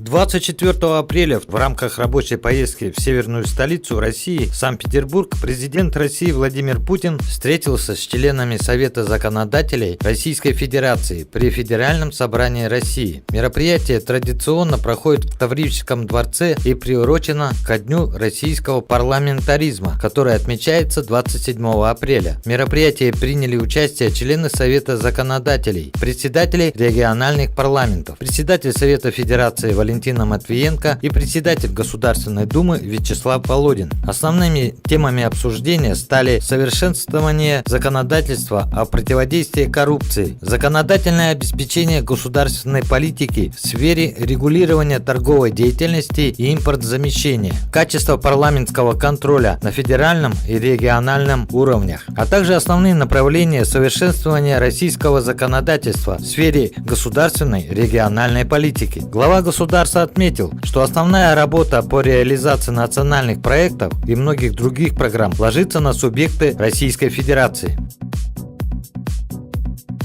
24 апреля в рамках рабочей поездки в северную столицу России, Санкт-Петербург, президент России Владимир Путин встретился с членами Совета законодателей Российской Федерации при Федеральном собрании России. Мероприятие традиционно проходит в Таврическом дворце и приурочено ко Дню российского парламентаризма, который отмечается 27 апреля. В мероприятии приняли участие члены Совета законодателей, председатели региональных парламентов, председатель Совета Федерации Валентина Матвиенко и председатель Государственной Думы Вячеслав Володин. Основными темами обсуждения стали совершенствование законодательства о противодействии коррупции, законодательное обеспечение государственной политики в сфере регулирования торговой деятельности и импортозамещения, качество парламентского контроля на федеральном и региональном уровнях, а также основные направления совершенствования российского законодательства в сфере государственной региональной политики. Глава государства отметил, что основная работа по реализации национальных проектов и многих других программ ложится на субъекты Российской Федерации.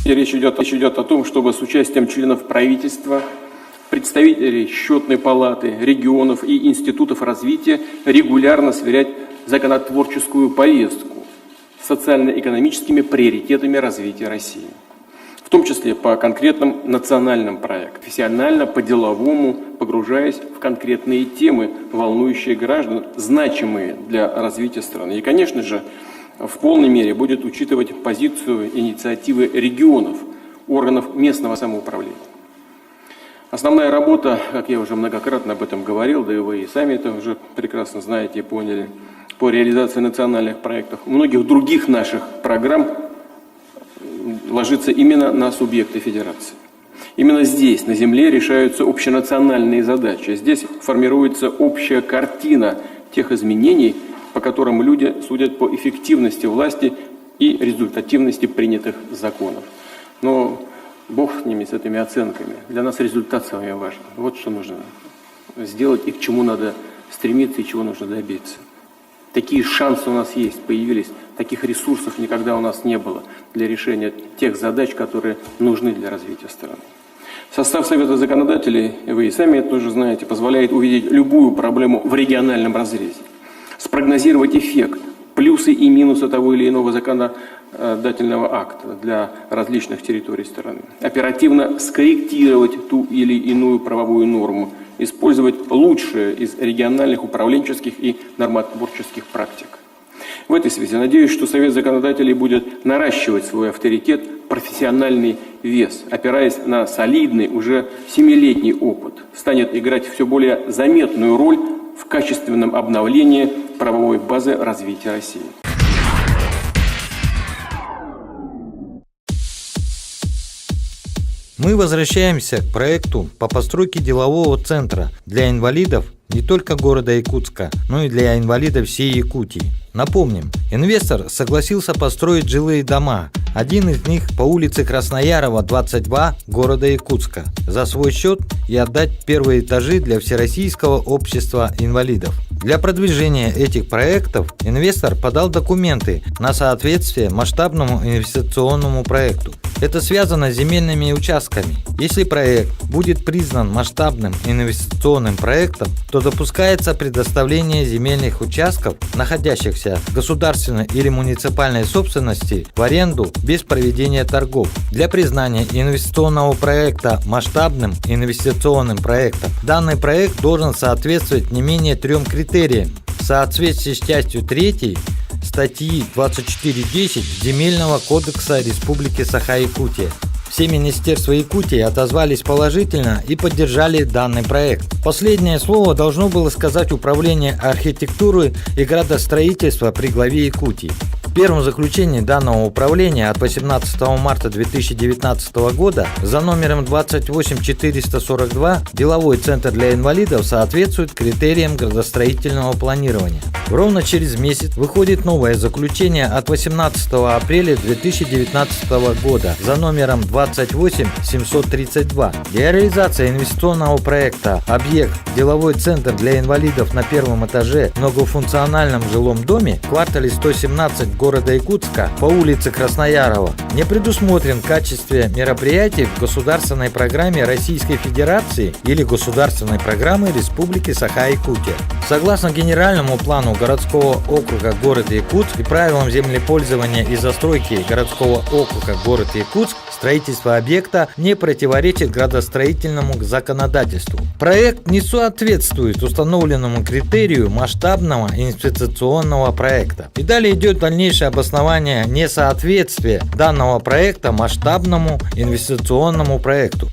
Речь идет о том, чтобы с участием членов правительства, представителей счетной палаты, регионов и институтов развития регулярно сверять законотворческую повестку с социально-экономическими приоритетами развития России. В том числе по конкретным национальным проектам, профессионально, по-деловому, погружаясь в конкретные темы, волнующие граждан, значимые для развития страны. И, конечно же, в полной мере будет учитывать позицию инициативы регионов, органов местного самоуправления. Основная работа, как я уже многократно об этом говорил, да и вы и сами это уже прекрасно знаете и поняли, по реализации национальных проектов, многих других наших программ ложится именно на субъекты федерации. Именно здесь, на земле, решаются общенациональные задачи. Здесь формируется общая картина тех изменений, по которым люди судят по эффективности власти и результативности принятых законов. Но Бог с ними, с этими оценками. Для нас результат самый важен. Вот что нужно сделать и к чему надо стремиться и чего нужно добиться. Такие шансы у нас есть, появились, таких ресурсов никогда у нас не было для решения тех задач, которые нужны для развития страны. Состав Совета законодателей, вы и сами это тоже знаете, позволяет увидеть любую проблему в региональном разрезе, спрогнозировать эффект, плюсы и минусы того или иного законодательного акта для различных территорий страны, оперативно скорректировать ту или иную правовую норму, использовать лучшее из региональных управленческих и нормотворческих практик. В этой связи надеюсь, что Совет законодателей будет наращивать свой авторитет, профессиональный вес, опираясь на солидный, уже 7-летний опыт, станет играть все более заметную роль в качественном обновлении правовой базы развития России. Мы возвращаемся к проекту по постройке делового центра для инвалидов не только города Якутска, но и для инвалидов всей Якутии. Напомним, инвестор согласился построить жилые дома, один из них по улице Красноярова, 22, города Якутска, за свой счет и отдать первые этажи для Всероссийского общества инвалидов. Для продвижения этих проектов инвестор подал документы на соответствие масштабному инвестиционному проекту. Это связано с земельными участками. Если проект будет признан масштабным инвестиционным проектом, то допускается предоставление земельных участков, находящихся в государственной или муниципальной собственности, в аренду без проведения торгов. Для признания инвестиционного проекта масштабным инвестиционным проектом данный проект должен соответствовать не менее 3 критериям в соответствии с частью 3 статьи 24.10 Земельного кодекса Республики Саха-Якутия. Все министерства Якутии отозвались положительно и поддержали данный проект. Последнее слово должно было сказать Управление архитектуры и градостроительства при главе Якутии. В первом заключении данного управления от 18 марта 2019 года за номером 28442 деловой центр для инвалидов соответствует критериям градостроительного планирования. Ровно через месяц выходит новое заключение от 18 апреля 2019 года за номером 28732. Для реализации инвестиционного проекта «Объект деловой центр для инвалидов на первом этаже в многофункциональном жилом доме» в квартале 117 города Якутска по улице Красноярова не предусмотрен в качестве мероприятий в государственной программе Российской Федерации или государственной программы Республики Саха-Якутия. Согласно генеральному плану городского округа города Якутск и правилам землепользования и застройки городского округа города Якутск, строительство объекта не противоречит градостроительному законодательству. Проект не соответствует установленному критерию масштабного инвестиционного проекта. И далее идет дальнейшее обоснование несоответствия данного проекта масштабному инвестиционному проекту.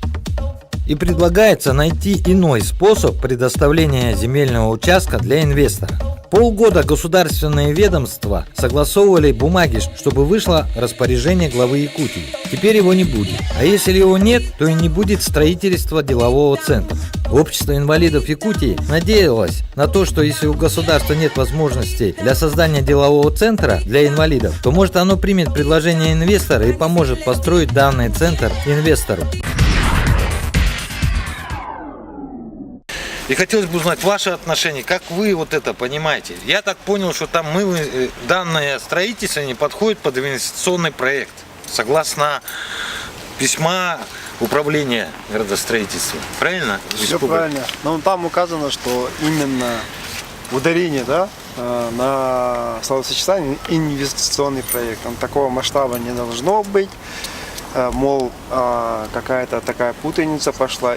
И предлагается найти иной способ предоставления земельного участка для инвестора. Полгода государственные ведомства согласовывали бумаги, чтобы вышло распоряжение главы Якутии. Теперь его не будет. А если его нет, то и не будет строительства делового центра. Общество инвалидов Якутии надеялось на то, что если у государства нет возможностей для создания делового центра для инвалидов, то может оно примет предложение инвестора и поможет построить данный центр инвестору. И хотелось бы узнать ваше отношение, как вы вот это понимаете. Я так понял, что там данное строительство не подходит под инвестиционный проект, согласно письма управления градостроительства. Правильно? Все правильно. Но там указано, что именно ударение, да, на словосочетание инвестиционный проект. Там такого масштаба не должно быть. Мол, какая-то такая путаница пошла.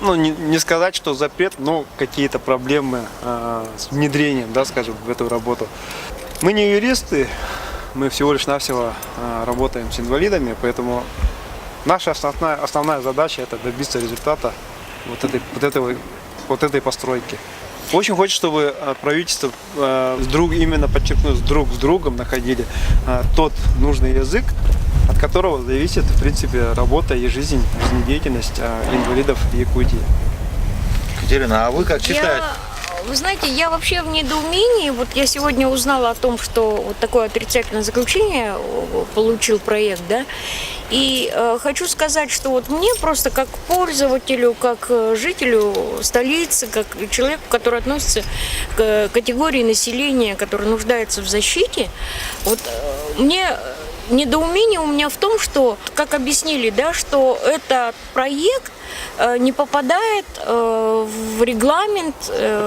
Ну, не сказать, что запрет, но какие-то проблемы с внедрением, да, скажем, в эту работу. Мы не юристы, мы всего лишь навсего работаем с инвалидами, поэтому наша основная задача — это добиться результата вот этой постройки. Очень хочется, чтобы правительство именно подчеркну, друг с другом находили тот нужный язык, от которого зависит, в принципе, работа и жизнедеятельность инвалидов Якутии. Катерина, а вы как считаете? Вы знаете, я вообще в недоумении. Вот я сегодня узнала о том, что вот такое отрицательное заключение получил проект, да. И хочу сказать, что вот мне просто как пользователю, как жителю столицы, как человеку, который относится к категории населения, который нуждается в защите, вот мне недоумение у меня в том, что, как объяснили, да, что этот проект не попадает в регламент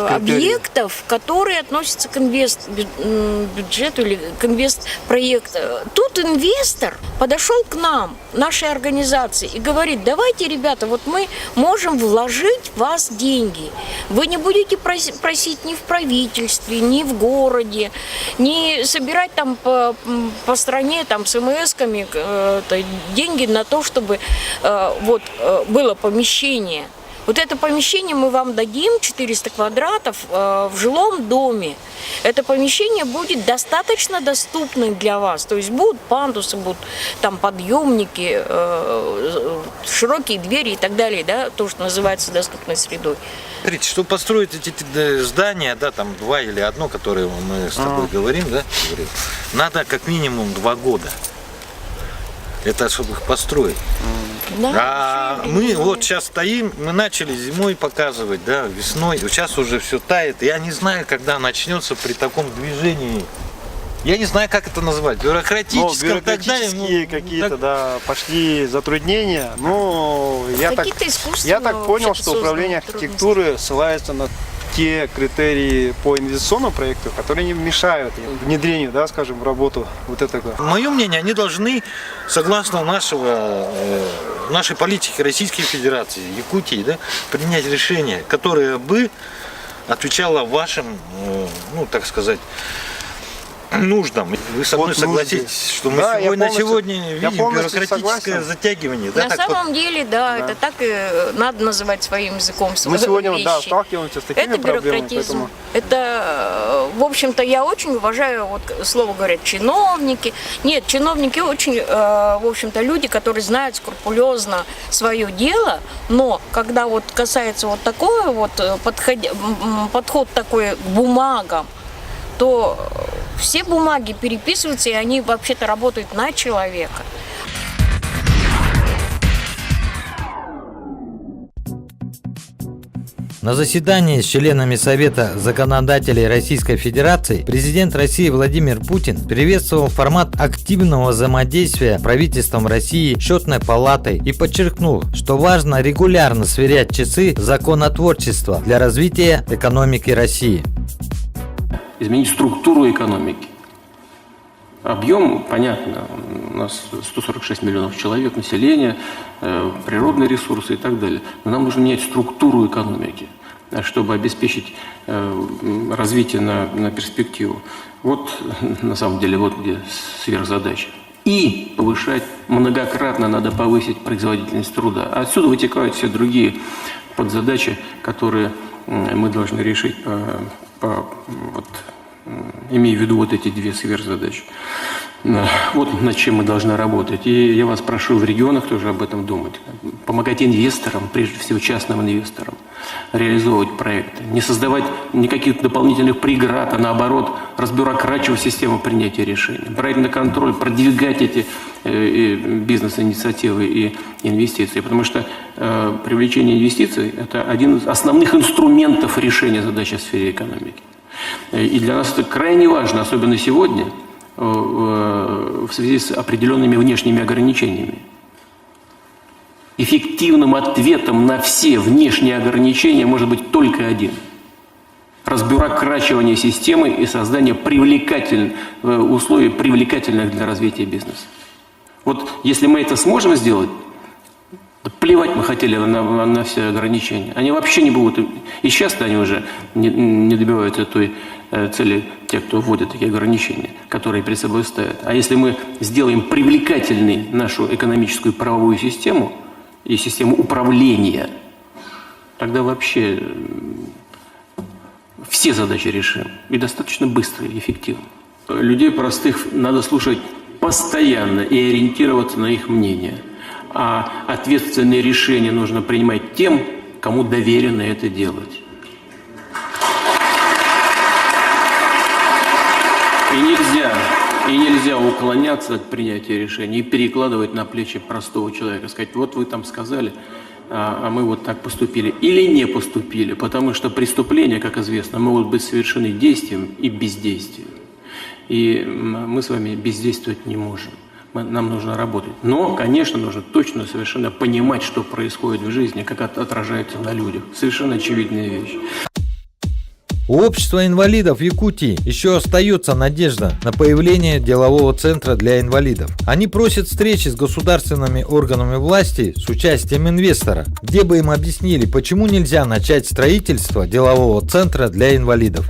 объектов, которые относятся к инвестбюджету или к инвестпроекту. Тут инвестор подошел к нам, нашей организации, и говорит: давайте, ребята, вот мы можем вложить в вас деньги. Вы не будете просить ни в правительстве, ни в городе, ни собирать там по стране там смс-ками деньги на то, чтобы было помещение. Вот это помещение мы вам дадим, 400 квадратов, в жилом доме. Это помещение будет достаточно доступным для вас. То есть будут пандусы, будут там подъемники, широкие двери и так далее, да, то, что называется доступной средой. Смотрите, чтобы построить эти здания, да, там 2 или 1, которые мы с тобой говорим, да, надо как минимум 2 года. Это чтобы их построить. Да, мы вот сейчас стоим, мы начали зимой показывать, да, весной, сейчас уже все тает. Я не знаю, когда начнется при таком движении. Я не знаю, как это назвать, бюрократические какие-то, да, пошли затруднения. Ну, я так понял, что управление архитектуры ссылается на те критерии по инвестиционному проекту, которые не мешают внедрению, да, скажем, в работу вот этого. Мое мнение, они должны, согласно нашей политике Российской Федерации, Якутии, да, принять решение, которое бы отвечало вашим, ну, так сказать, нуждам. Вы со мной согласитесь, что мы сегодня видим бюрократическое затягивание. На самом деле, да, это так и надо называть своим языком. Мы сегодня сталкиваемся с такими проблемами. Поэтому... Это, в общем-то, я очень уважаю, вот слово говорят, чиновники. Нет, чиновники очень, в общем-то, люди, которые знают скрупулезно свое дело, но когда вот касается вот такого вот подход такой к бумагам, то все бумаги переписываются, и они вообще-то работают на человека. На заседании с членами Совета законодателей Российской Федерации президент России Владимир Путин приветствовал формат активного взаимодействия правительством России, Счетной палатой и подчеркнул, что важно регулярно сверять часы законотворчества для развития экономики России. Изменить структуру экономики. Объем, понятно, у нас 146 миллионов человек, население, природные ресурсы и так далее. Но нам нужно менять структуру экономики, чтобы обеспечить развитие на перспективу. Вот, на самом деле, вот где сверхзадача. И повышать, многократно надо повысить производительность труда. Отсюда вытекают все другие подзадачи, которые мы должны решить, имея в виду вот эти две сверхзадачи. Вот над чем мы должны работать. И я вас прошу в регионах тоже об этом думать. Помогать инвесторам, прежде всего частным инвесторам, реализовывать проекты. Не создавать никаких дополнительных преград, а наоборот разбюрокративать систему принятия решений. Брать на контроль, продвигать эти бизнес-инициативы и инвестиции. Потому что привлечение инвестиций – это один из основных инструментов решения задач в сфере экономики. И для нас это крайне важно, особенно сегодня, в связи с определенными внешними ограничениями. Эффективным ответом на все внешние ограничения может быть только один – разбюрокрачивание системы и создание условий, привлекательных для развития бизнеса. Вот если мы это сможем сделать, плевать мы хотели на все ограничения. Они вообще не будут, и сейчас-то они уже не добиваются той цели, те, кто вводит такие ограничения, которые перед собой ставят. А если мы сделаем привлекательной нашу экономическую правовую систему и систему управления, тогда вообще все задачи решим. И достаточно быстро и эффективно. Людей простых надо слушать постоянно и ориентироваться на их мнение. А ответственные решения нужно принимать тем, кому доверено это делать. И нельзя уклоняться от принятия решений и перекладывать на плечи простого человека. Сказать, вот вы там сказали, а мы вот так поступили. Или не поступили, потому что преступления, как известно, могут быть совершены действием и бездействием. И мы с вами бездействовать не можем. Нам нужно работать. Но, конечно, нужно точно совершенно понимать, что происходит в жизни, как отражается на людях. Совершенно очевидная вещь. У общества инвалидов Якутии еще остается надежда на появление делового центра для инвалидов. Они просят встречи с государственными органами власти с участием инвестора, где бы им объяснили, почему нельзя начать строительство делового центра для инвалидов.